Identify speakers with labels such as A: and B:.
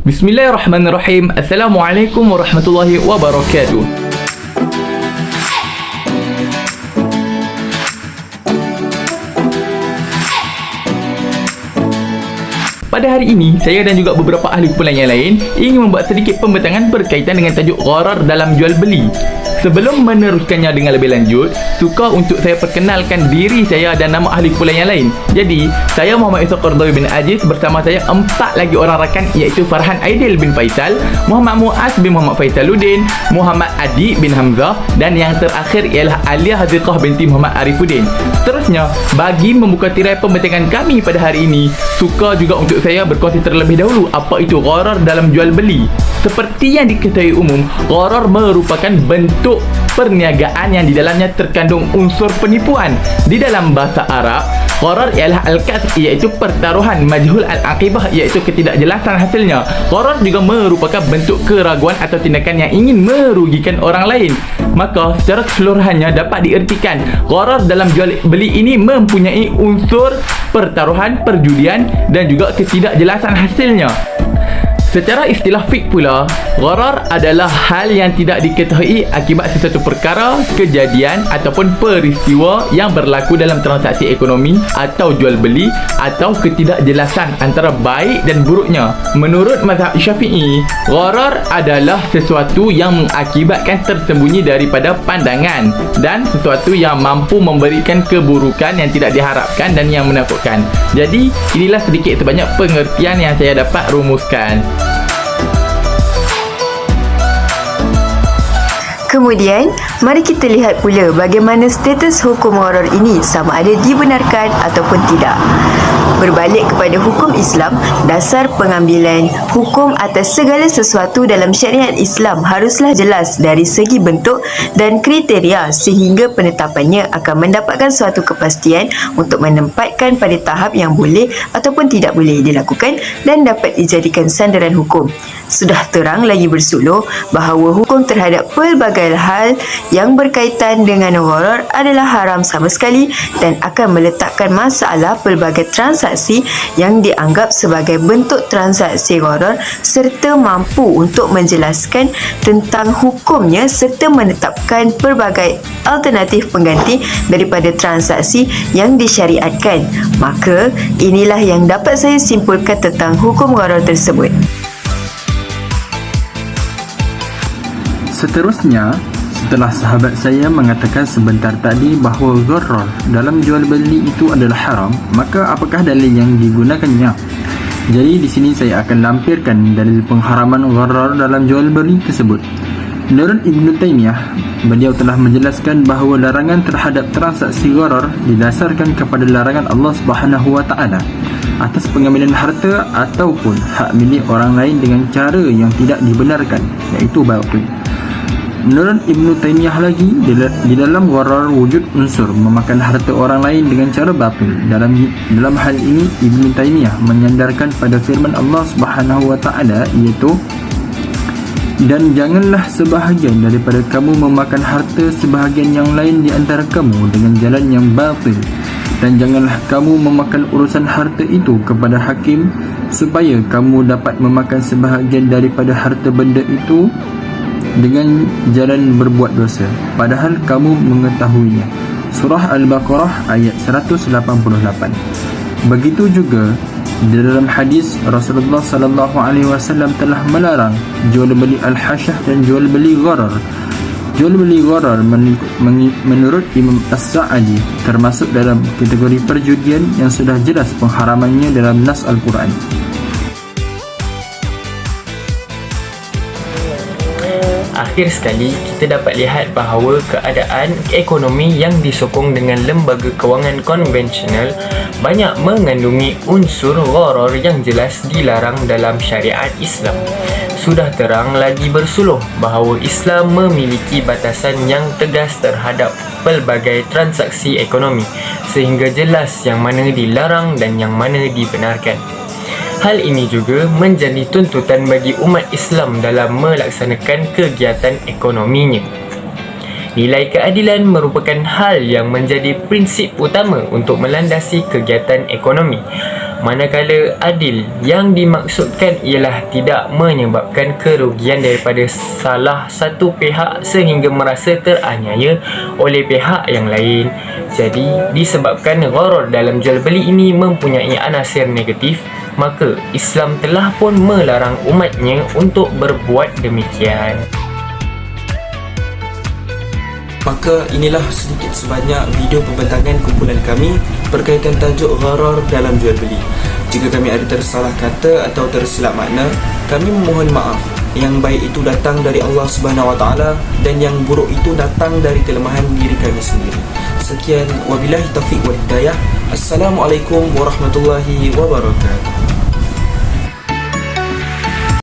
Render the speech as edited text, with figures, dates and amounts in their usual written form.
A: Bismillahirrahmanirrahim. Assalamualaikum warahmatullahi wabarakatuh. Pada hari ini, saya dan juga beberapa ahli kumpulan yang lain ingin membuat sedikit pembentangan berkaitan dengan tajuk gharar dalam jual beli. Sebelum meneruskannya dengan lebih lanjut, suka untuk saya perkenalkan diri saya dan nama ahli kumpulan yang lain. Jadi, saya Muhammad Isa Qardawi bin Aziz, bersama saya 4 lagi orang rakan, iaitu Farhan Aidil bin Faisal, Muhammad Muaz bin Muhammad Faisaluddin, Muhammad Adi bin Hamzah, dan yang terakhir ialah Alia Haziqah binti Muhammad Arifuddin. Seterusnya, bagi membuka tirai pembentangan kami pada hari ini, suka juga untuk saya berkongsi terlebih dahulu apa itu gharar dalam jual beli. Seperti yang diketahui umum, gharar merupakan bentuk perniagaan yang di dalamnya terkandung unsur penipuan. Di dalam bahasa Arab, gharar ialah al-kasb, iaitu pertaruhan, majhul al-aqibah, iaitu ketidakjelasan hasilnya. Gharar juga merupakan bentuk keraguan atau tindakan yang ingin merugikan orang lain. Maka secara keseluruhannya dapat diertikan gharar dalam jual beli ini mempunyai unsur pertaruhan, perjudian dan juga ketidakjelasan hasilnya. Secara istilah fiqh pula, gharar adalah hal yang tidak diketahui akibat sesuatu perkara, kejadian ataupun peristiwa yang berlaku dalam transaksi ekonomi atau jual beli atau ketidakjelasan antara baik dan buruknya. Menurut mazhab Syafi'i, gharar adalah sesuatu yang mengakibatkan tersembunyi daripada pandangan dan sesuatu yang mampu memberikan keburukan yang tidak diharapkan dan yang menakutkan. Jadi, inilah sedikit sebanyak pengertian yang saya dapat rumuskan.
B: Kemudian, mari kita lihat pula bagaimana status hukum gharar ini sama ada dibenarkan ataupun tidak. Berbalik kepada hukum Islam, dasar pengambilan hukum atas segala sesuatu dalam syariat Islam haruslah jelas dari segi bentuk dan kriteria sehingga penetapannya akan mendapatkan suatu kepastian untuk menempatkan pada tahap yang boleh ataupun tidak boleh dilakukan dan dapat dijadikan sandaran hukum. Sudah terang lagi bersuluh bahawa hukum terhadap pelbagai hal yang berkaitan dengan gharar adalah haram sama sekali dan akan meletakkan masalah pelbagai transaksi yang dianggap sebagai bentuk transaksi gharar serta mampu untuk menjelaskan tentang hukumnya serta menetapkan pelbagai alternatif pengganti daripada transaksi yang disyariatkan. Maka, inilah yang dapat saya simpulkan tentang hukum gharar tersebut.
C: Seterusnya, setelah sahabat saya mengatakan sebentar tadi bahawa gharar dalam jual beli itu adalah haram, maka apakah dalil yang digunakannya? Jadi di sini saya akan lampirkan dalil pengharaman gharar dalam jual beli tersebut. Menurut Ibn Taymiyah, beliau telah menjelaskan bahawa larangan terhadap transaksi gharar didasarkan kepada larangan Allah Subhanahu wa taala atas pengambilan harta ataupun hak milik orang lain dengan cara yang tidak dibenarkan, iaitu batil. Menurut Ibn Taymiyah lagi, di dalam gharar wujud unsur memakan harta orang lain dengan cara batil. Dalam hal ini, Ibn Taymiyah menyandarkan pada firman Allah Subhanahu wa taala, iaitu, dan janganlah sebahagian daripada kamu memakan harta sebahagian yang lain di antara kamu dengan jalan yang batil, dan janganlah kamu memakan urusan harta itu kepada hakim supaya kamu dapat memakan sebahagian daripada harta benda itu dengan jalan berbuat dosa, padahal kamu mengetahuinya. Surah Al-Baqarah ayat 188. Begitu juga di dalam hadis, Rasulullah sallallahu alaihi wasallam telah melarang jual beli al-hasyah dan jual beli gharar. Jual beli gharar menurut Imam As-Sa'adi termasuk dalam kategori perjudian yang sudah jelas pengharamannya dalam nas Al-Quran.
D: Akhir sekali, kita dapat lihat bahawa keadaan ekonomi yang disokong dengan lembaga kewangan konvensional banyak mengandungi unsur gharar yang jelas dilarang dalam syariat Islam. Sudah terang lagi bersuluh bahawa Islam memiliki batasan yang tegas terhadap pelbagai transaksi ekonomi sehingga jelas yang mana dilarang dan yang mana dibenarkan. Hal ini juga menjadi tuntutan bagi umat Islam dalam melaksanakan kegiatan ekonominya. Nilai keadilan merupakan hal yang menjadi prinsip utama untuk melandasi kegiatan ekonomi. Manakala adil yang dimaksudkan ialah tidak menyebabkan kerugian daripada salah satu pihak sehingga merasa teraniaya oleh pihak yang lain. Jadi disebabkan gharar dalam jual beli ini mempunyai anasir negatif, maka Islam telah pun melarang umatnya untuk berbuat demikian.
E: Maka inilah sedikit sebanyak video pembentangan kumpulan kami berkaitan tajuk gharar dalam jual beli. Jika kami ada tersalah kata atau tersilap makna, kami memohon maaf. Yang baik itu datang dari Allah Subhanahu Wa Taala dan yang buruk itu datang dari kelemahan diri kami sendiri. Sekian, wabillahi taufiq wal hidayah. Assalamualaikum warahmatullahi wabarakatuh.